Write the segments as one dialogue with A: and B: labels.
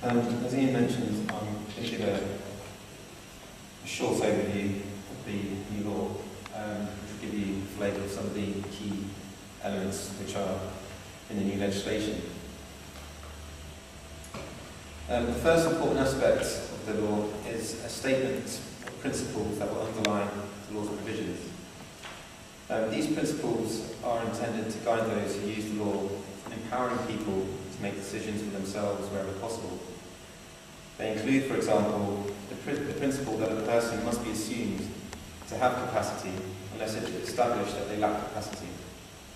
A: As Ian mentioned, I'm going to give a short overview of the new law, which will give you a flavour of some of the key elements which are in the new legislation. The first important aspect of the law is a statement of principles that will underline the law's provisions. These principles are intended to guide those who use the law, empowering people to make decisions for themselves wherever possible. They include, for example, the principle that a person must be assumed to have capacity unless it is established that they lack capacity,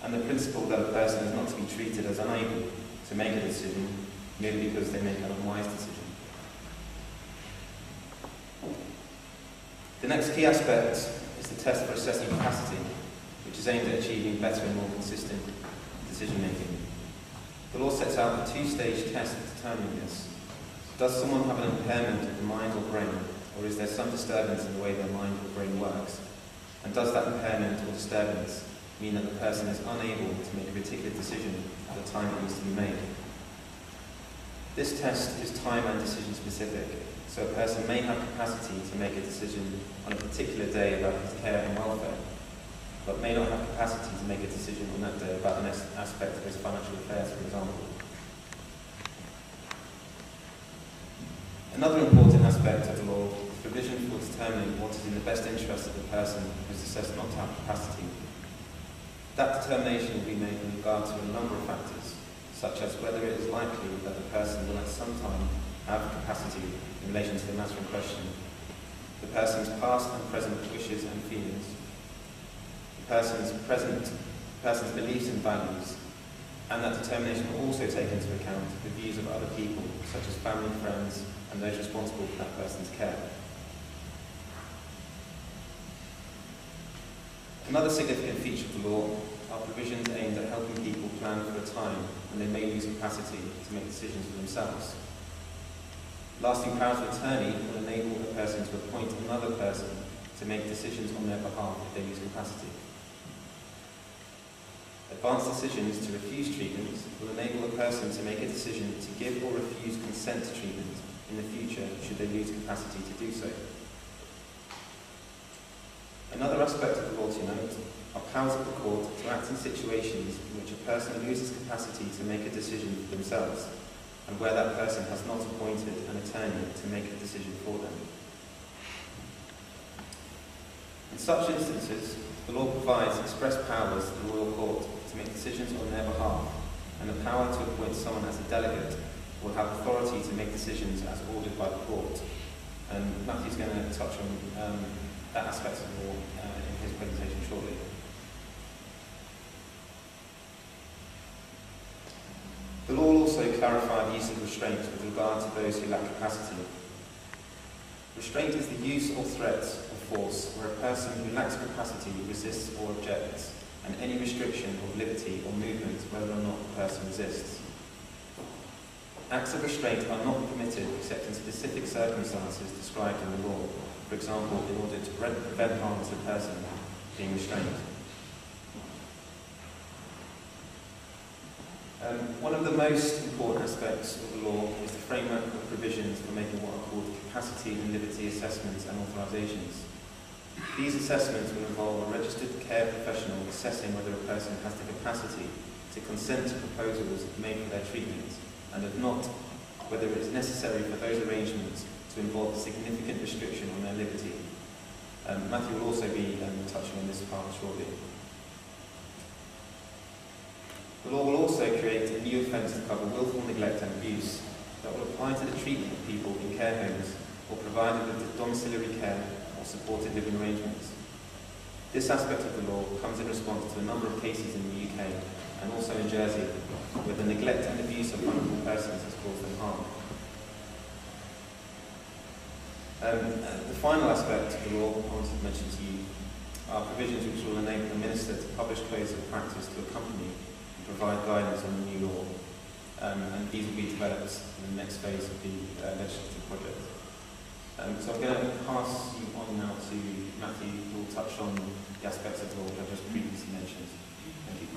A: and the principle that a person is not to be treated as unable to make a decision merely because they make an unwise decision. The next key aspect is the test for assessing capacity, which is aimed at achieving better and more consistent decision-making. The law sets out a two-stage test for determining this. Does someone have an impairment of the mind or brain, or is there some disturbance in the way their mind or brain works? And does that impairment or disturbance mean that the person is unable to make a particular decision at the time it needs to be made? This test is time and decision specific, so a person may have capacity to make a decision on a particular day about his care and welfare, but may not have capacity to make a decision on that day about an aspect of his financial affairs, for example. Another important aspect of the law is provision for determining what is in the best interest of the person who is assessed not to have capacity. That determination will be made in regard to a number of factors, such as whether it is likely that the person will at some time have capacity in relation to the matter in question, the person's past and present wishes and feelings, the person's beliefs and values, and that determination will also take into account the views of other people, such as family, friends, and those responsible for that person's care. Another significant feature of the law are provisions aimed at helping people plan for a time when they may lose capacity to make decisions for themselves. Lasting powers of attorney will enable a person to appoint another person to make decisions on their behalf if they lose capacity. Advanced decisions to refuse treatment will enable a person to make a decision to give or refuse consent to treatment in the future should they lose capacity to do so. Another aspect of the law to note are powers of the court to act in situations in which a person loses capacity to make a decision for themselves, and where that person has not appointed an attorney to make a decision for them. In such instances, the law provides express powers to the royal court to make decisions on their behalf, and the power to appoint someone as a delegate will have authority to make decisions as ordered by the court. And Matthew's going to touch on that aspect of the law in his presentation shortly. The law will also clarify the use of restraint with regard to those who lack capacity. Restraint is the use or threat of force where a person who lacks capacity resists or objects, and any restriction of liberty or movement whether or not the person resists. Acts of restraint are not permitted except in specific circumstances described in the law, for example, in order to prevent harm to the person being restrained. One of the most important aspects of the law is the framework of provisions for making what are called capacity and liberty assessments and authorisations. These assessments will involve a registered care professional assessing whether a person has the capacity to consent to proposals made for their treatment, and if not, whether it is necessary for those arrangements to involve a significant restriction on their liberty. Matthew will also be touching on this part shortly. The law will also create a new offence to cover willful neglect and abuse that will apply to the treatment of people in care homes or provided with domiciliary care or supported living arrangements. This aspect of the law comes in response to a number of cases in the UK and also in Jersey, where the neglect and abuse of vulnerable persons has caused them harm. The final aspect of the law I wanted to mention to you are provisions which will enable the Minister to publish codes of practice to accompany and provide guidance on the new law, and these will be developed in the next phase of the legislative project. So I'm going to pass you on now to Matthew, who will touch on the aspects of the law that I just previously mentioned. Thank you.